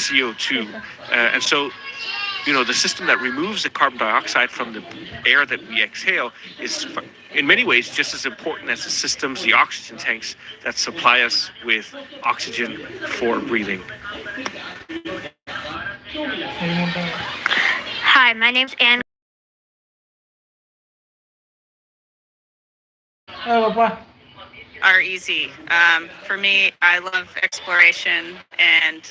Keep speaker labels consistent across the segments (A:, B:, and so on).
A: CO2. And so, the system that removes the carbon dioxide from the air that we exhale is, in many ways, just as important as the systems, the oxygen tanks that supply us with oxygen for breathing.
B: Hi, my name's Anne.
C: Are easy. For me, I love exploration and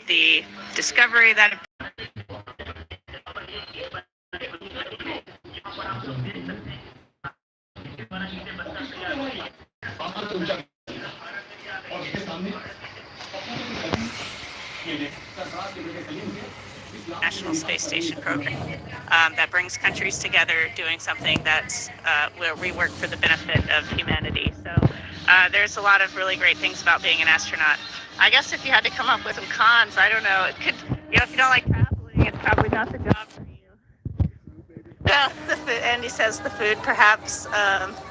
C: the discovery that National Space Station program that brings countries together doing something that's where we work for the benefit of humanity. So there's a lot of really great things about being an astronaut. I guess if you had to come up with some cons, I don't know, it could, if you don't like traveling, it's probably not the job for you. Well, Andy says the food perhaps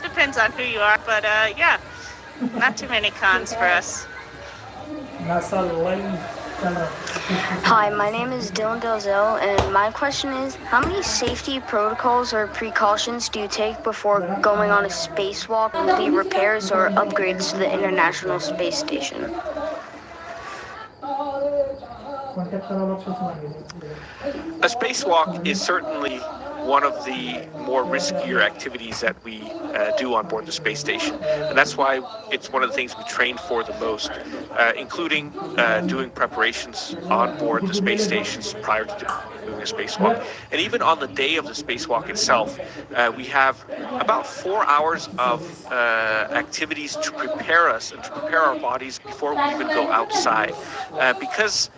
C: depends on who you are, but yeah, not too many cons for us.
B: Hi, my name is Dylan Delzell, and my question is, how many safety protocols or precautions do you take before going on a spacewalk, complete repairs or upgrades to the International Space Station?
A: A spacewalk is certainly one of the more riskier activities that we do on board the space station. And that's why it's one of the things we train for the most, including doing preparations on board the space stations prior to doing a spacewalk. And even on the day of the spacewalk itself, we have about 4 hours of activities to prepare us and to prepare our bodies before we even go outside. Because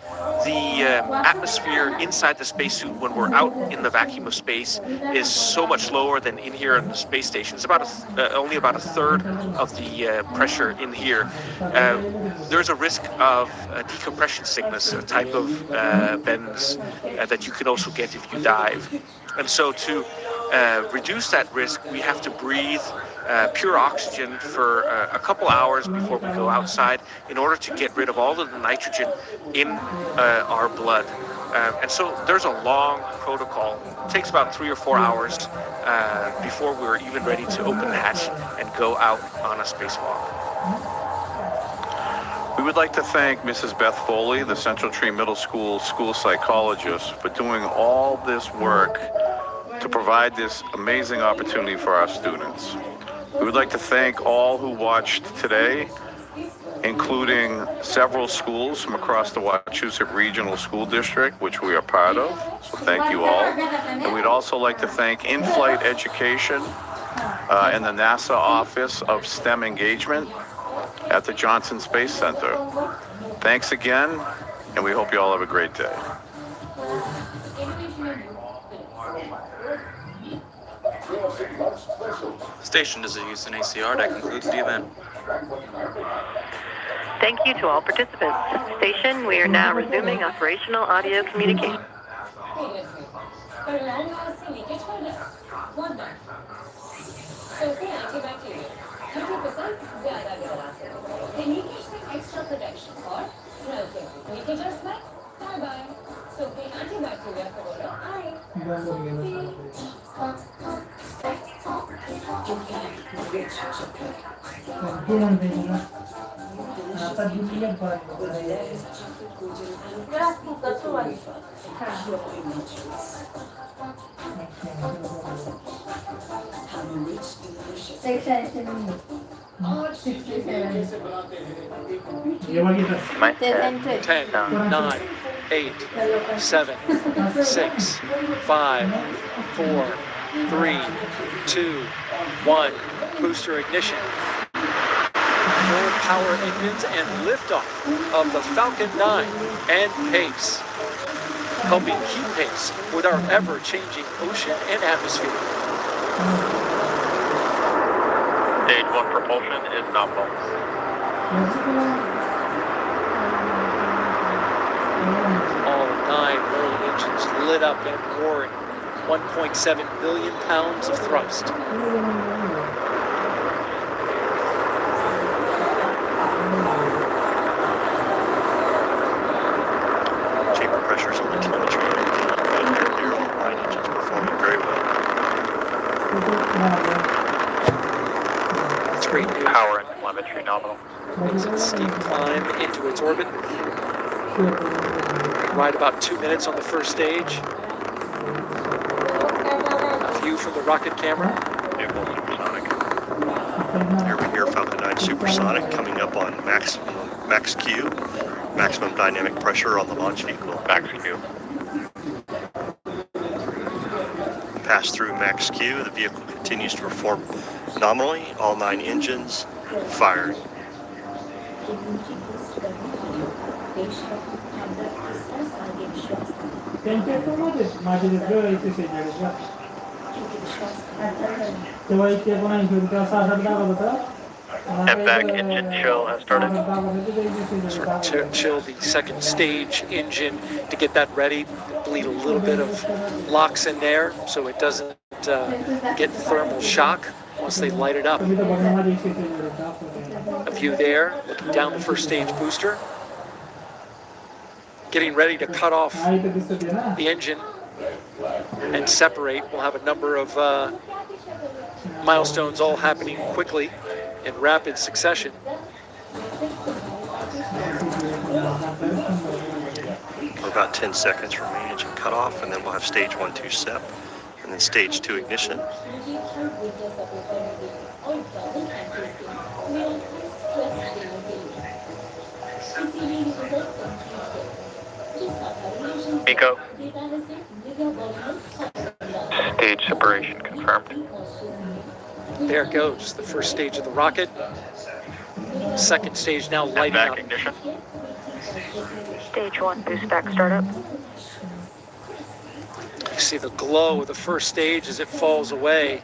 A: the atmosphere inside the spacesuit when we're out in the vacuum of space is so much lower than in here in the space station. It's about only about a third of the pressure in here. There's a risk of decompression sickness, a type of bends that you can also get if you dive. And so to reduce that risk, we have to breathe pure oxygen for a couple hours before we go outside in order to get rid of all of the nitrogen in our blood. And so there's a long protocol. It takes about 3 or 4 hours before we're even ready to open the hatch and go out on a spacewalk.
D: We would like to thank Mrs. Beth Foley, the Central Tree Middle School school psychologist, for doing all this work to provide this amazing opportunity for our students. We would like to thank all who watched today, including several schools from across the Wachusett Regional School District, which we are part of. So thank you all. And we'd also like to thank In-Flight Education and the NASA Office of STEM Engagement at the Johnson Space Center. Thanks again, and we hope you all have a great day.
E: Station is used in ACR. That concludes the event.
F: Thank you to all participants. Station, we are now resuming operational audio communication.
E: My 10, 9, 8, 7, 6, 5, 4, 3, 2, 1. Booster ignition. Full power engines and liftoff of the Falcon 9 and pace, helping keep pace with our ever-changing ocean and atmosphere.
D: Stage 1 propulsion is nominal.
A: All 9 rolling engines lit up and roaring. 1.7 billion pounds of thrust.
G: telemetry nominal.
E: Makes a steep climb into its orbit. Ride about 2 minutes on the first stage. A view from the rocket camera.
G: Vehicle supersonic.
H: Here we hear Falcon 9 supersonic coming up on max Q, maximum dynamic pressure on the launch vehicle.
G: Max Q.
H: Pass through max Q, the vehicle continues to perform nominally, all 9 engines firing.
G: MVAC engine chill has started.
E: Chill the second stage engine to get that ready. Bleed a little bit of LOX in there so it doesn't get thermal shock once they light it up. A view there, looking down the first stage booster. Getting ready to cut off the engine and separate. We'll have a number of milestones all happening quickly in rapid succession.
H: For about 10 seconds from main engine cutoff, and then we'll have stage 1-2 SEP, and then stage 2 ignition.
G: MECO. Stage separation confirmed.
E: There it goes, the first stage of the rocket. Second stage now lighting
G: MVAC
E: up.
G: ignition.
F: Stage 1 boost back startup.
E: You see the glow of the first stage as it falls away.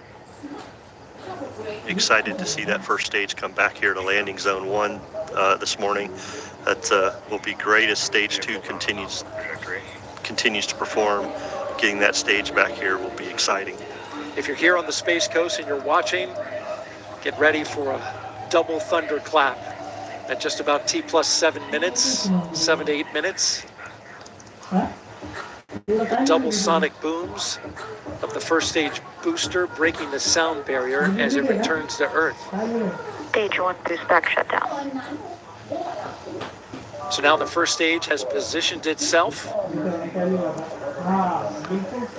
H: Excited to see that first stage come back here to landing zone 1 this morning. That will be great as stage 2 continues to perform. Getting that stage back here will be exciting.
E: If you're here on the Space Coast and you're watching, get ready for a double thunderclap at just about T+7 minutes, 7 to 8 minutes. The double sonic booms of the first stage booster breaking the sound barrier as it returns to Earth.
F: Stage 1 boost back shutdown.
E: So now the first stage has positioned itself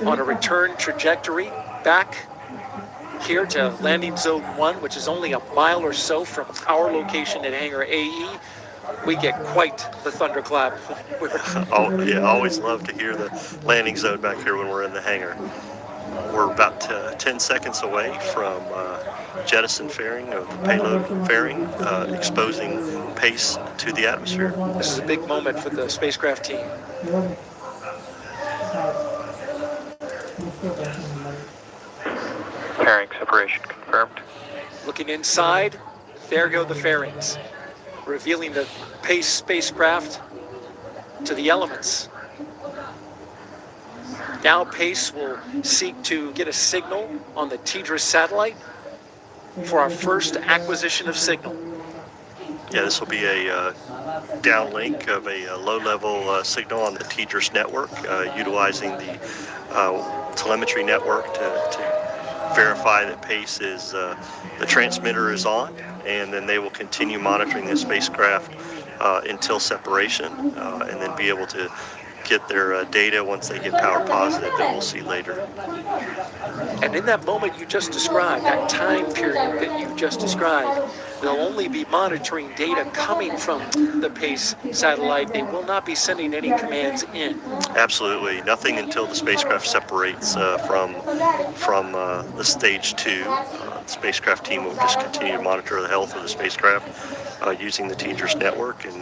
E: on a return trajectory back here to landing zone 1, which is only a mile or so from our location at Hangar AE. We get quite the thunderclap.
H: Oh yeah, always love to hear the landing zone back here when we're in the hangar. We're about 10 seconds away from jettison fairing, or the payload fairing, exposing PACE to the atmosphere.
E: This is a big moment for the spacecraft team.
G: Fairing separation confirmed.
E: Looking inside, there go the fairings, revealing the PACE spacecraft to the elements. Now PACE will seek to get a signal on the TDRS satellite for our first acquisition of signal.
H: Yeah, this will be a downlink of a low-level signal on the TDRS network, utilizing the telemetry network to verify that PACE is, the transmitter is on, and then they will continue monitoring the spacecraft until separation, and then be able to get their data once they get power positive that we'll see later.
E: And in that moment you just described, that time period that you just described, they'll only be monitoring data coming from the PACE satellite. They will not be sending any commands in.
H: Absolutely, nothing until the spacecraft separates from the stage 2. The spacecraft team will just continue to monitor the health of the spacecraft using the TDRS network and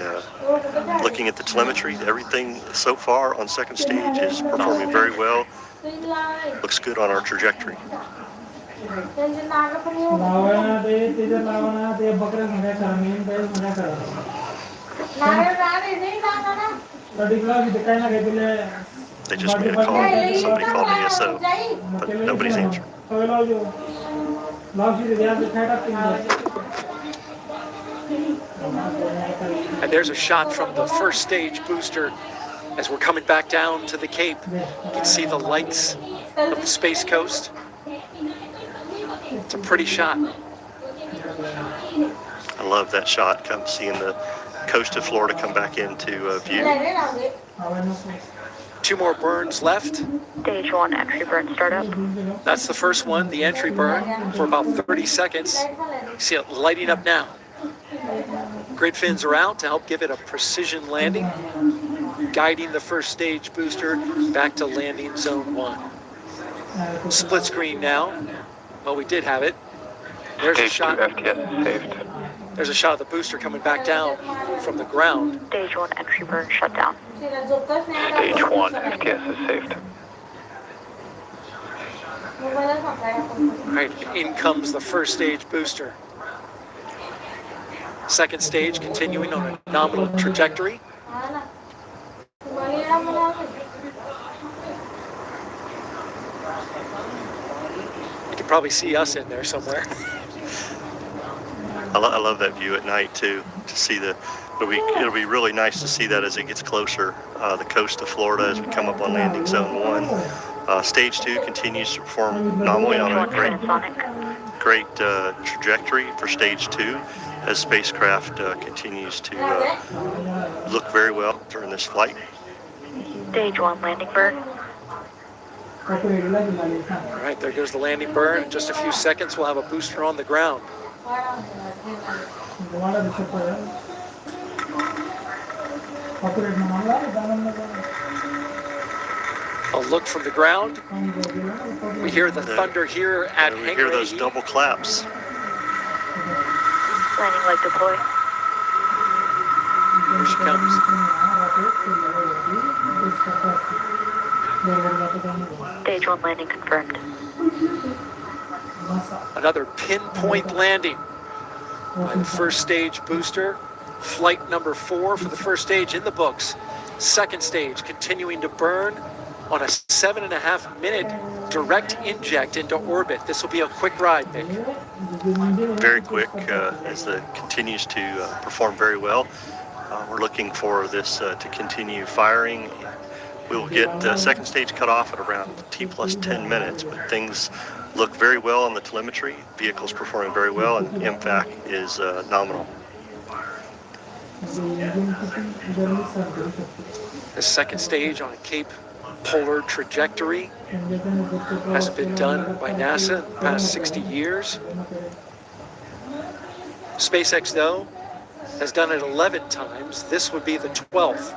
H: looking at the telemetry. Everything so far on second stage is performing very well. Looks good on our trajectory. They just made a call. Somebody called ESO, but nobody's answering.
E: And there's a shot from the first stage booster as we're coming back down to the Cape. You can see the lights of the Space Coast. It's a pretty shot.
H: I love that shot, seeing the coast of Florida come back into view.
E: 2 more burns left.
F: Stage 1 entry burn startup.
E: That's the first one, the entry burn, for about 30 seconds. You see it lighting up now. Grid fins are out to help give it a precision landing, guiding the first stage booster back to landing zone 1. Split screen now. Well, we did have it. There's a
G: Stage 2
E: shot.
G: FTS is saved.
E: There's a shot of the booster coming back down from the ground.
F: Stage 1 entry burn shut down.
G: Stage 1 FTS is saved.
E: All right, in comes the first stage booster. Second stage continuing on a nominal trajectory. You can probably see us in there somewhere.
H: I love that view at night too. To see it'll be really nice to see that as it gets closer, the coast of Florida as we come up on landing zone 1. Stage 2 continues to perform nominally on a great trajectory for stage 2 as spacecraft continues to look very well during this flight.
F: Stage 1 landing burn.
E: All right, there goes the landing burn. In just a few seconds, we'll have a booster on the ground. A look from the ground. We hear the thunder here at
H: We
E: Hangar
H: hear those
E: 80.
H: double claps.
F: Landing leg deploy.
E: Here she comes.
F: Stage 1 landing confirmed.
E: Another pinpoint landing by the first stage booster. Flight number 4 for the first stage in the books. Second stage continuing to burn on a 7.5 minute direct inject into orbit. This will be a quick ride, Nick.
H: Very quick as it continues to perform very well. We're looking for this to continue firing. We'll get the second stage cut off at around T plus 10 minutes, but things look very well on the telemetry. Vehicle's performing very well, and MFAC is nominal.
E: The second stage on a Cape Polar trajectory hasn't been done by NASA in the past 60 years. SpaceX, though, has done it 11 times. This would be the 12th.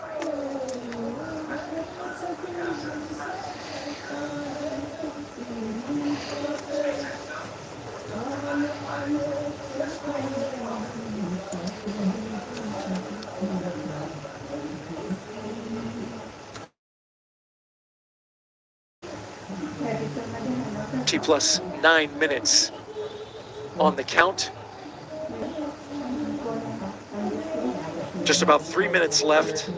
E: T plus 9 minutes on the count. Just about 3 minutes left.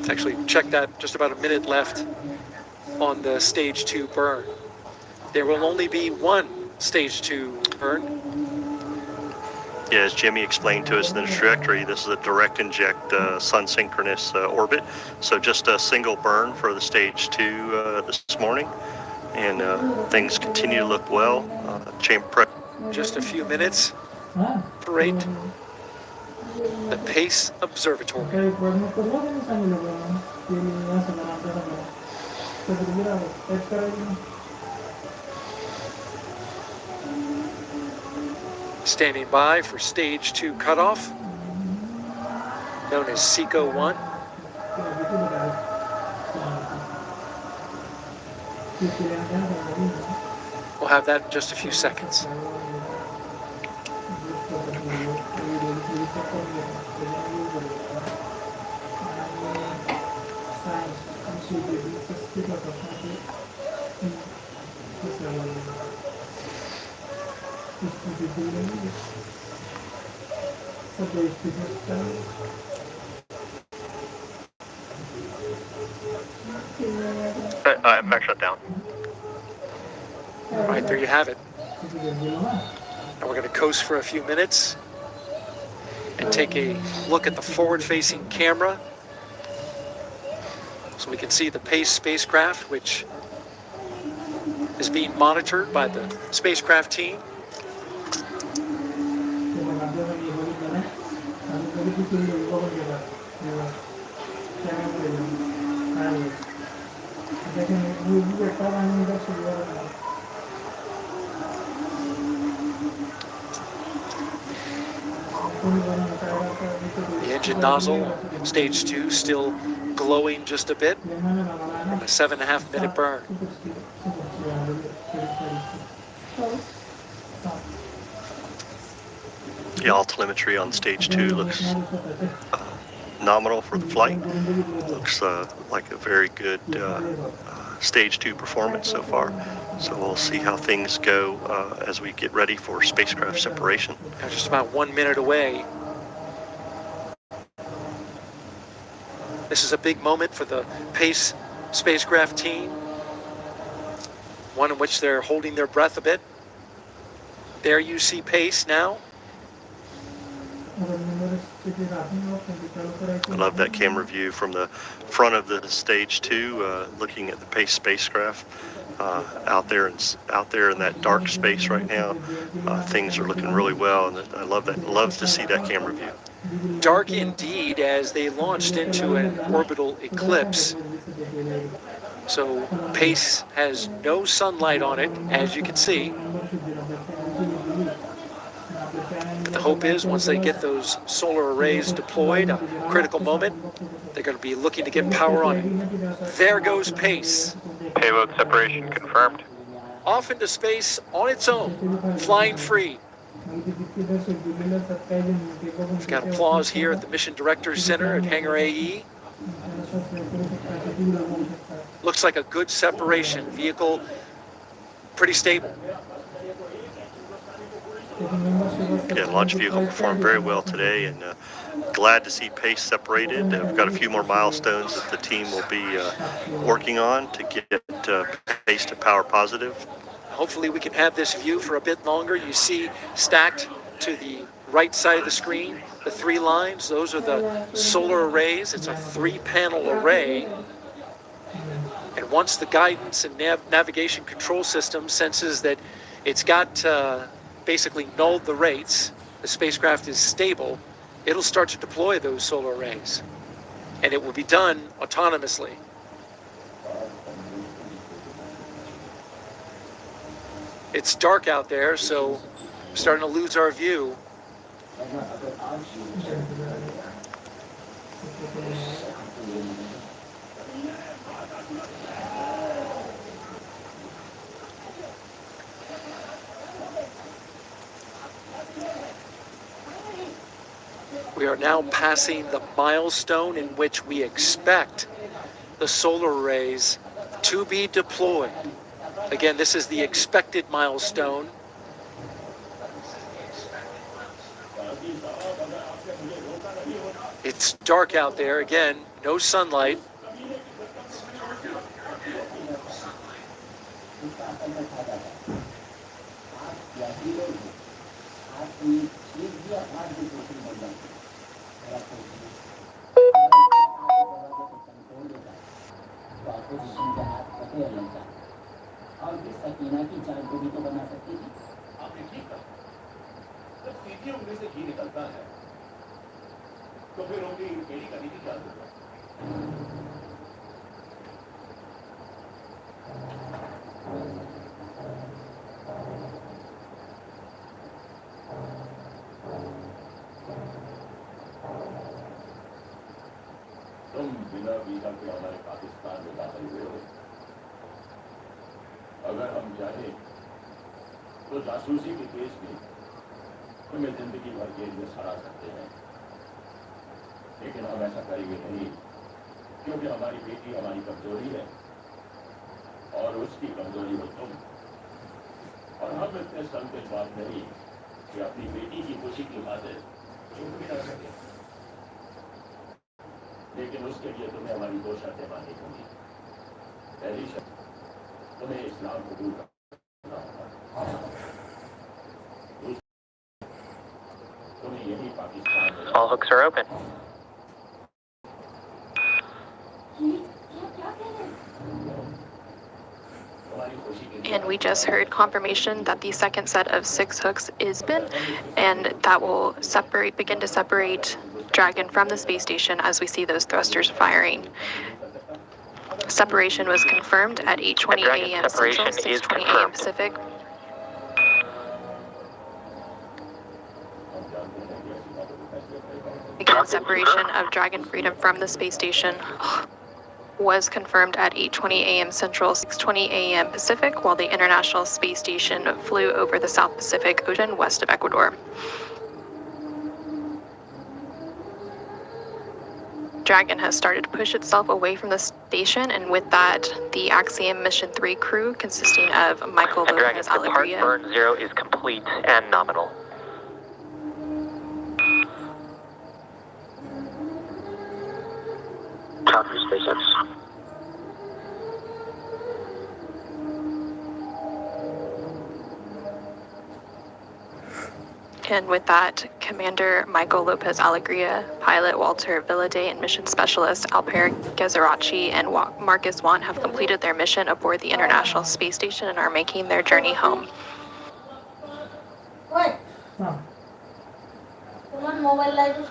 E: Actually, check that, just about a minute left on the stage 2 burn. There will only be one stage 2 burn.
H: Yeah, as Jimmy explained to us in the trajectory, this is a direct inject sun synchronous orbit. So just a single burn for the stage 2 this morning. And things continue to look well. Chamber prep.
E: Just a few minutes. Parade. The Pace Observatory. Standing by for stage 2 cutoff, known as SECO 1. We'll have that in just a few seconds.
G: Back shut down.
E: All right, there you have it. Now we're going to coast for a few minutes and take a look at the forward-facing camera so we can see the Pace spacecraft, which is being monitored by the spacecraft team. The engine nozzle, stage 2, still glowing just a bit from a 7.5 minute burn.
H: The all telemetry on stage 2 looks nominal for the flight. Looks like a very good stage 2 performance so far. So we'll see how things go as we get ready for spacecraft separation.
E: Now just about 1 minute away. This is a big moment for the PACE spacecraft team. One in which they're holding their breath a bit. There you see PACE now.
H: I love that camera view from the front of the stage 2, looking at the PACE spacecraft out there in that dark space right now. Things are looking really well, and I love that. Love to see that camera view.
E: Dark indeed, as they launched into an orbital eclipse. So PACE has no sunlight on it, as you can see. But the hope is once they get those solar arrays deployed, a critical moment, they're going to be looking to get power on it. There goes PACE.
G: Payload separation confirmed.
E: Off into space on its own, flying free. We've got applause here at the Mission Directors Center at Hangar AE. Looks like a good separation. Vehicle pretty stable.
H: Yeah, launch vehicle performed very well today, and glad to see PACE separated. We've got a few more milestones that the team will be working on to get PACE to power positive.
E: Hopefully we can have this view for a bit longer. You see stacked to the right side of the screen, the 3 lines. Those are the solar arrays. It's a 3-panel array. And once the guidance and navigation control system senses that it's got basically nulled the rates, the spacecraft is stable, it'll start to deploy those solar arrays. And it will be done autonomously. It's dark out there, so we're starting to lose our view. We are now passing the milestone in which we expect the solar arrays to be deployed. Again, this is the expected milestone. It's dark out there. Again, no sunlight.
I: तुम बिना visa के हमारे पाकिस्तान में दाखिल हुए हो। अगर हम चाहें तो जासूसी के केस में तुम्हें जिंदगी भर जेल में सड़ा सकते हैं, लेकिन हम ऐसा करेंगे नहीं, क्योंकि हमारी बेटी हमारी कमजोरी है और उसकी कमजोरी हो तुम। और हम इतने संकेतवाद नहीं कि अपनी बेटी की खुशी की खातिर चुप भी ना सके, लेकिन उसके लिए तुम्हें हमारी 2 शर्तें माननी होंगी। पहली शर्त, तुम्हें इस्लाम कबूल करना होगा। तुम्हें यही पाकिस्तान में
G: All hooks are open.
F: And we just heard confirmation that the second set of 6 hooks is been, and that will begin to separate Dragon from the space station as we see those thrusters firing. Separation was confirmed at 8:20 a.m. Central, 6:20 a.m. Pacific. Again, separation of Dragon Freedom from the space station was confirmed at 8:20 a.m. Central, 6:20 a.m. Pacific, while the International Space Station flew over the South Pacific Ocean west of Ecuador. Dragon has started to push itself away from the station, and with that, the Axiom Mission 3 crew, consisting of Michael Lopez Alegria.
G: Burn 0 is complete and nominal. Copy, SpaceX.
F: And with that, Commander Michael Lopez Alegria, pilot Walter Villaday, and mission specialist Alper Gezerachi and Marcus Wan have completed their mission aboard the International Space Station and are making their journey home.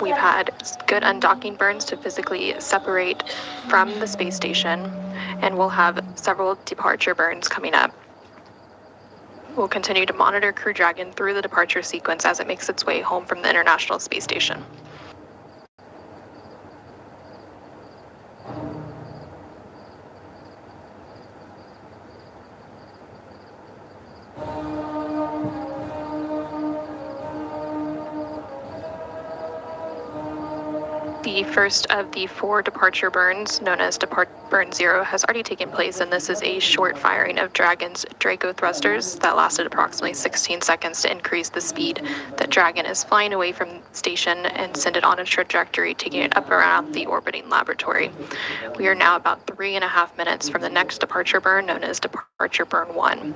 F: We've had good undocking burns to physically separate from the space station, and we'll have several departure burns coming up. We'll continue to monitor Crew Dragon through the departure sequence as it makes its way home from the International Space Station. The first of the 4 departure burns, known as Burn 0, has already taken place, and this is a short firing of Dragon's Draco thrusters that lasted approximately 16 seconds to increase the speed that Dragon is flying away from the station and send it on a trajectory, taking it up around the orbiting laboratory. We are now about 3.5 minutes from the next departure burn, known as Departure Burn 1.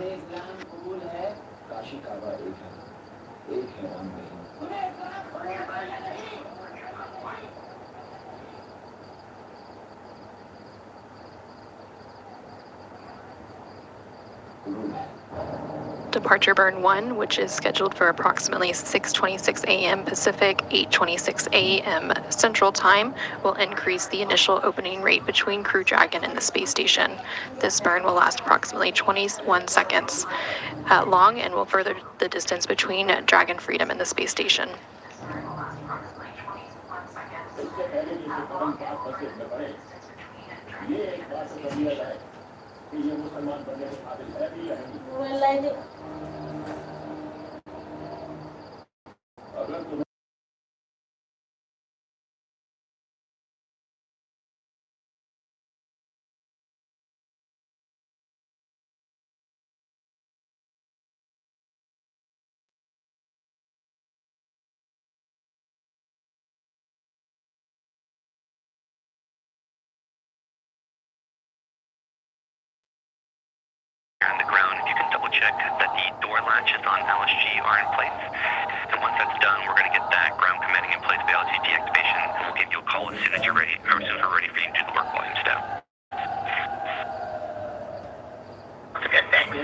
F: Departure Burn 1, which is scheduled for approximately 6:26 a.m. Pacific, 8:26 a.m. Central Time, will increase the initial opening rate between Crew Dragon and the space station. This burn will last approximately 21 seconds long and will further the distance between Dragon Freedom and the space station.
I: ये मुसलमान बनने के काबिल है भी या नहीं? अगर तुम्हें
J: on the ground, if you can double check that the door latches on LSG are in place. And once that's done, we're going to get that ground commanding in place for LSG deactivation, and we'll give you a call as soon as you're ready, or as soon as we're ready for you to do the work volume step. Okay, thanks.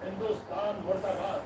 I: Hindustan मुर्दाबाद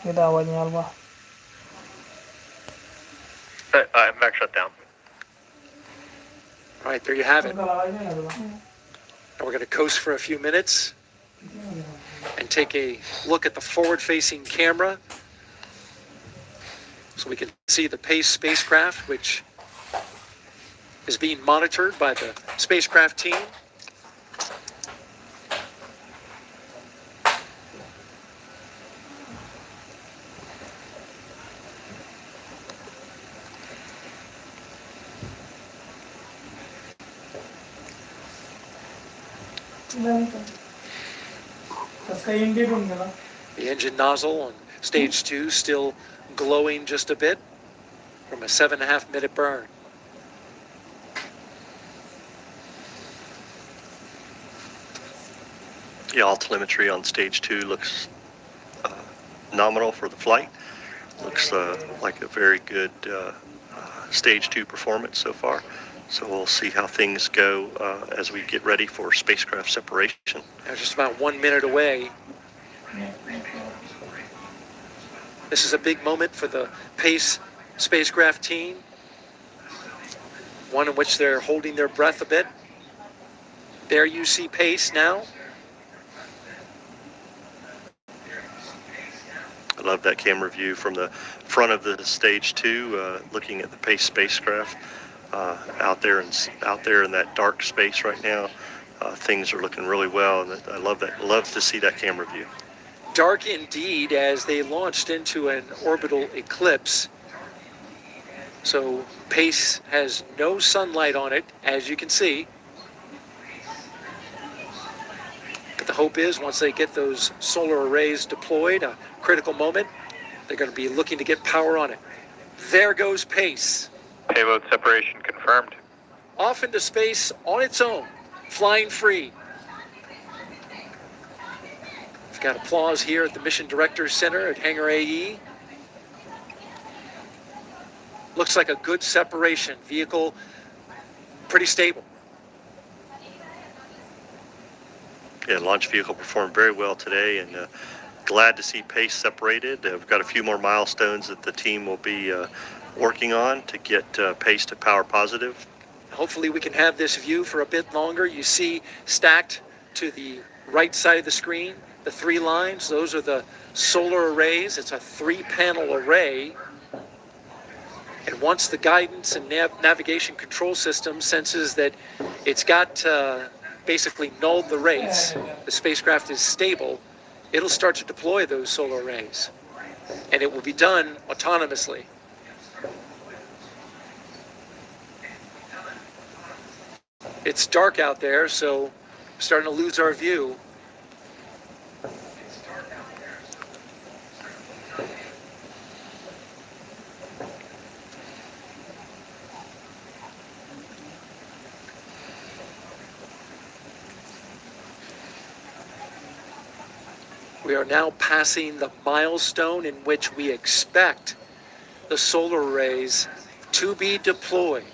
K: Kita awalnya Alba.
J: Max shut down.
E: All right, there you have it.
K: Kalau lainnya nggak dulu.
E: And we're going to coast for a few minutes and take a look at the forward-facing camera so we can see the PACE spacecraft, which is being monitored by the spacecraft team. The engine nozzle on stage 2 still glowing just a bit from a 7.5 minute burn.
H: Yeah, all telemetry on stage 2 looks nominal for the flight. Looks like a very good stage 2 performance so far. So we'll see how things go as we get ready for spacecraft separation.
E: Now just about 1 minute away. This is a big moment for the PACE spacecraft team. One in which they're holding their breath a bit. There you see PACE now.
H: I love that camera view from the front of the stage 2, looking at the PACE spacecraft out there in that dark space right now. Things are looking really well, and I love that. Love to see that camera view.
E: Dark indeed, as they launched into an orbital eclipse. So PACE has no sunlight on it, as you can see. But the hope is once they get those solar arrays deployed, a critical moment, they're going to be looking to get power on it. There goes PACE.
J: Payload separation confirmed.
E: Off into space on its own, flying free. We've got applause here at the Mission Directors Center at Hangar AE. Looks like a good separation. Vehicle pretty stable.
H: Yeah, launch vehicle performed very well today, and glad to see PACE separated. We've got a few more milestones that the team will be working on to get PACE to power positive.
E: Hopefully we can have this view for a bit longer. You see stacked to the right side of the screen, the 3 lines, those are the solar arrays. It's a 3-panel array. And once the guidance and navigation control system senses that it's got basically nulled the rates, the spacecraft is stable, it'll start to deploy those solar arrays. And it will be done autonomously. It's dark out there, so we're starting to lose our view. We are now passing the milestone in which we expect the solar arrays to be deployed.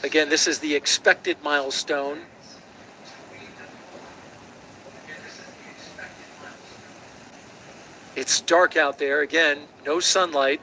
E: Again, this is the expected milestone. It's dark out there. Again, no sunlight.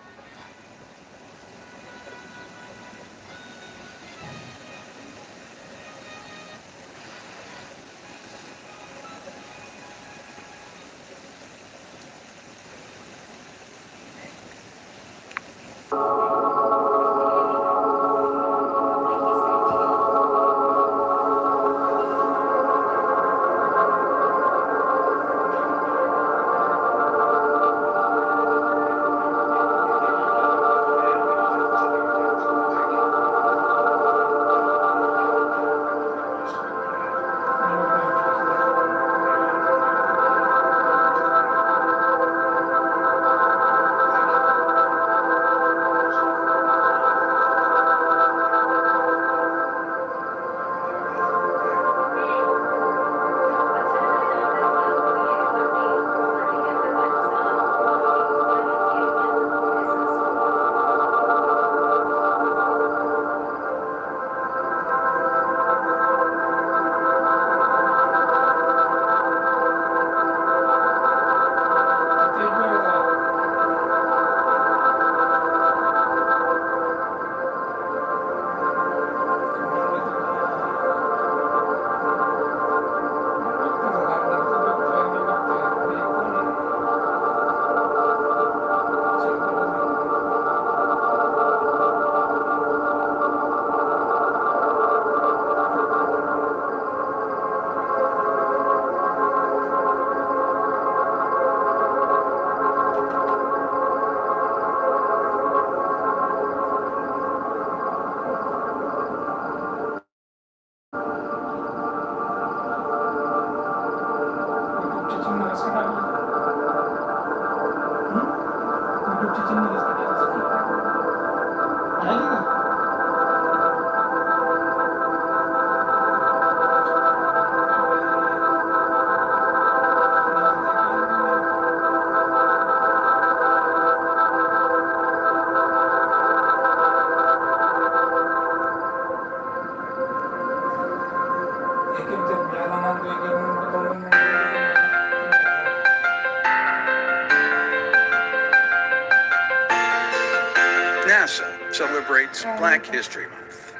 K: NASA celebrates Black History Month.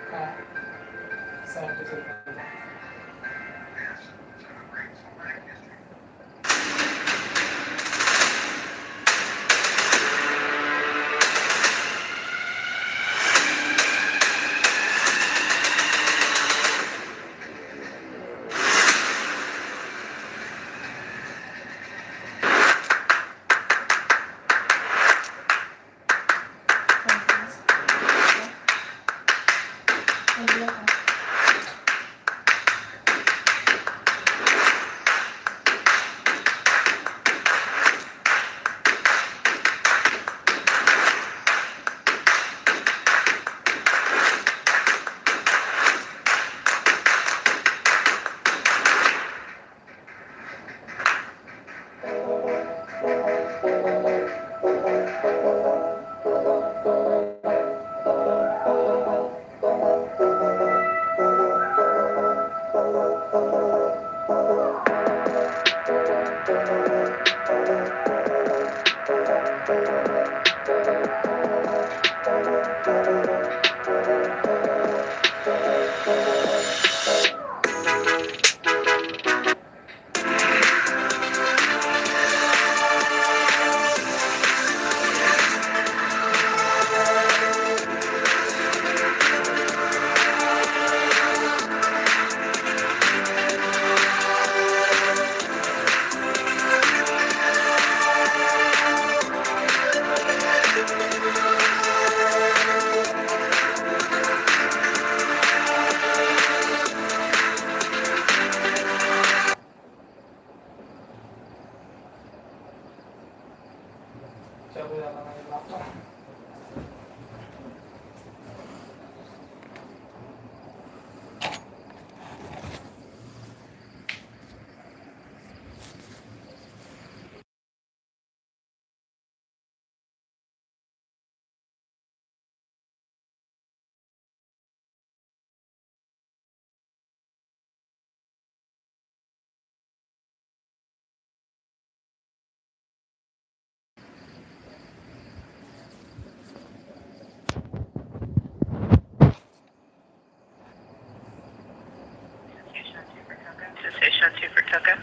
C: Station 2 for Toka.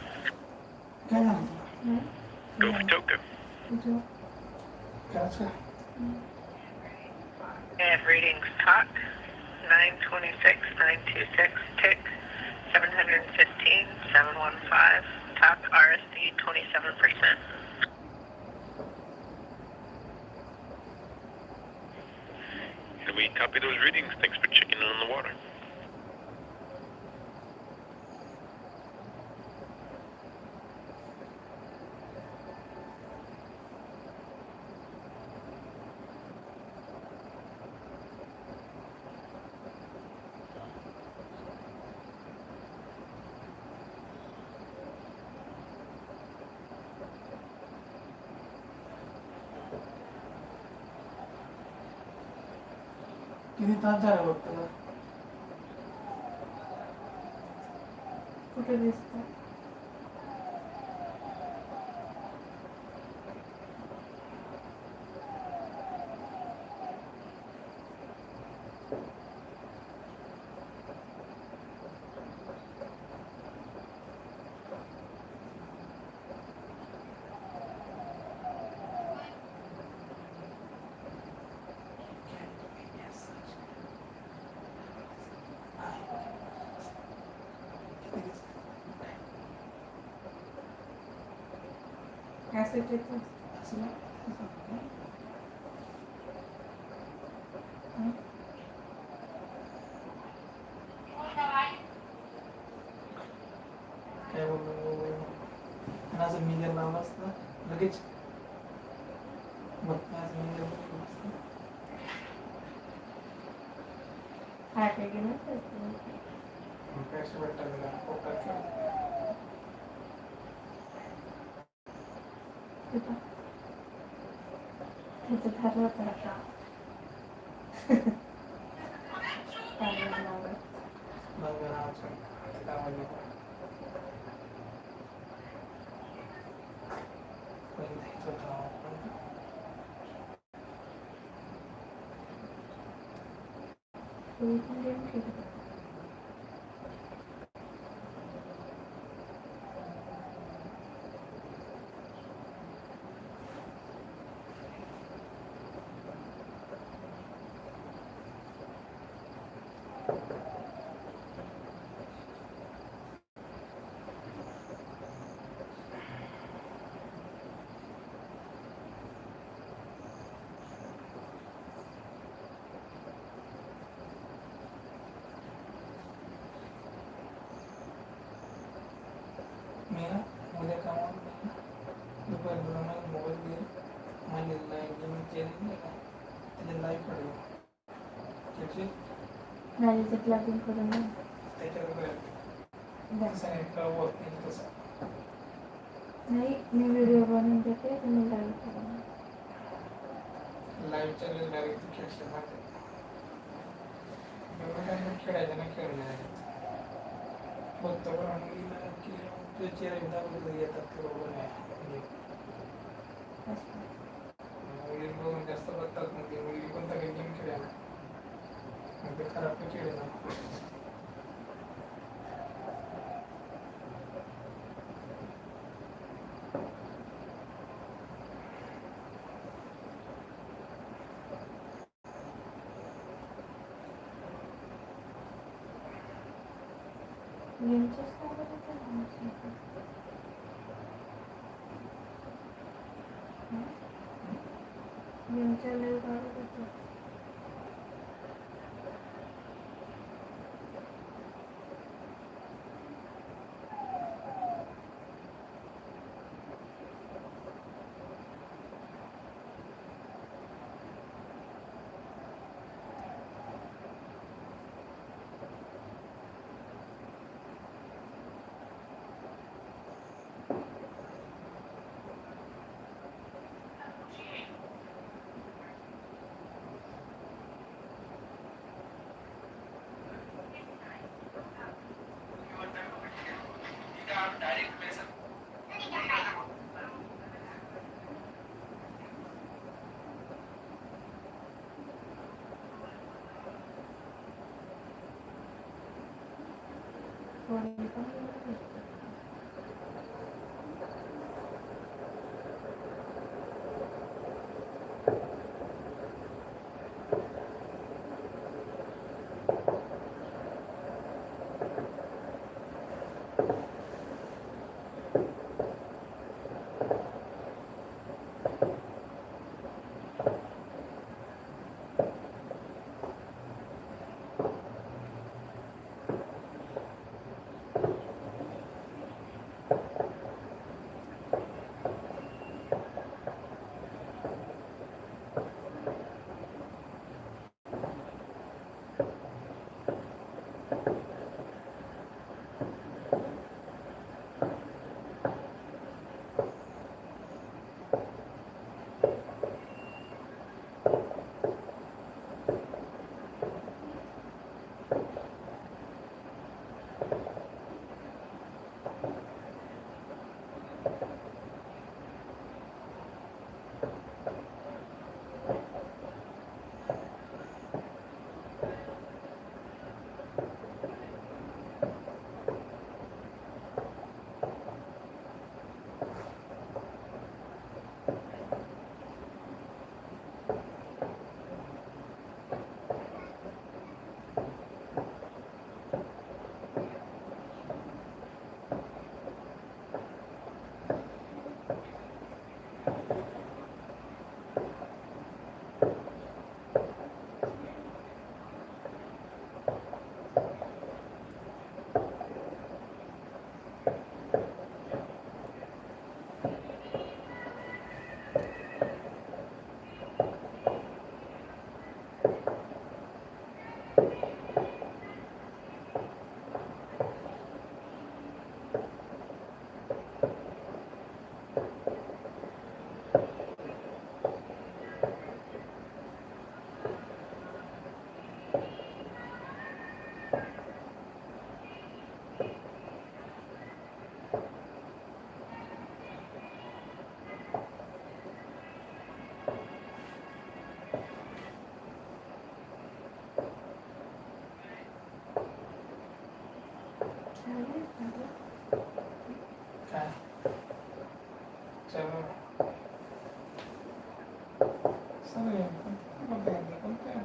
A: Go for Toka.
C: And readings talk 926, 926, tick 715, 715, talk RSD 27%.
A: And we copy those readings. Thanks for checking in on the water.
L: किती तास झाले बघतो कुठे दिसत Acid येतो असं काय बोललो मी जर लावलं असतं लगेच बघ आज मी जर लावलं असतं पैसे भेटतात मला पोटाचे मी ना उद्या कामावर दुपारी मला मोबाईल घेईल माझे लाईव्ह गेमिंग चॅनल नाही का त्याचे लाईव्ह काढलो त्याचे त्याच्यावर असं कळवत नाही तसं
M: नाही मी व्हिडिओ बनवून देते तुम्ही लाईव्ह करा
L: लाईव्ह चॅनल डायरेक्ट खेळते माहिती एवढं काय खेळायचं ना खेळणार फक्त मुलीला तुझे चेहरा दाखवले येतात ते बरोबर नाही मुली बघून जास्त बघतात मग ते मुली कोणता काही गेम खेळायला मग ते खराब खेळ ना
M: गेमचंच काय करायचं गेमच्या लाईव्ह काढत होतो
L: काय चलो सगळे कोणते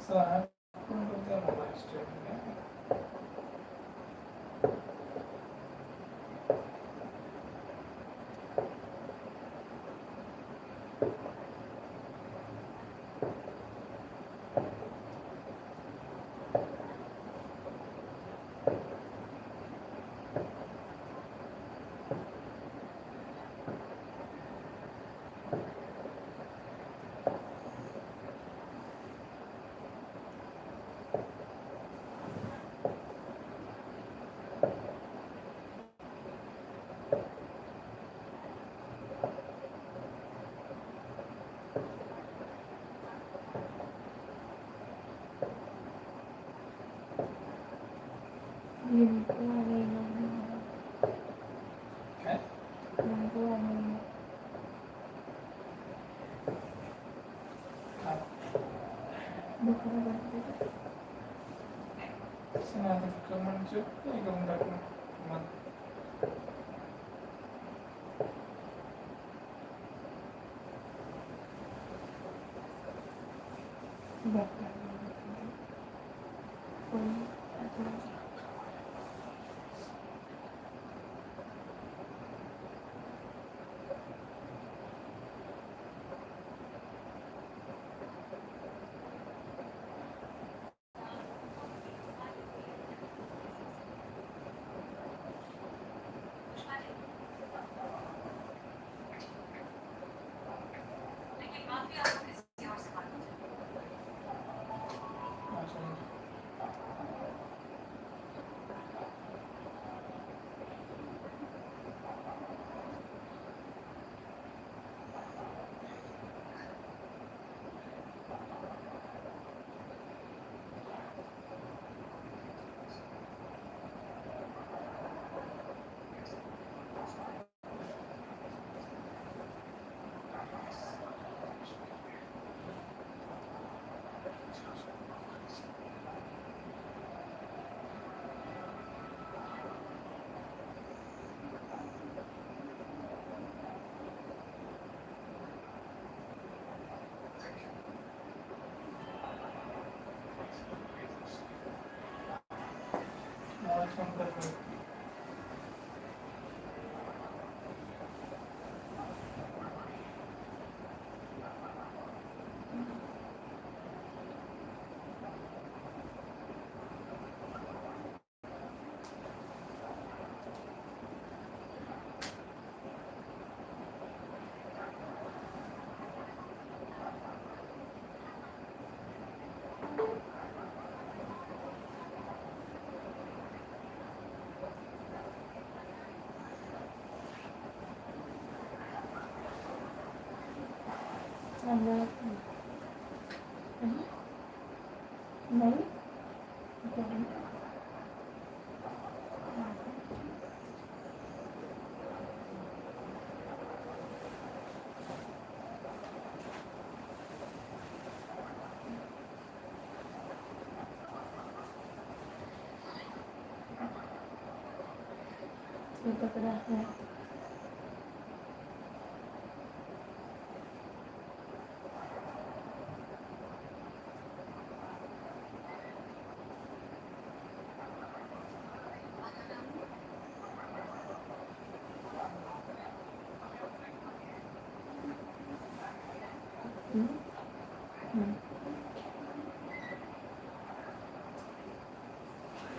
L: सर कोणते मोबाईल स्टेट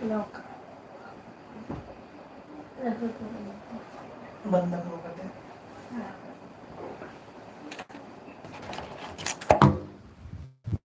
M: लॉक
L: बंद करो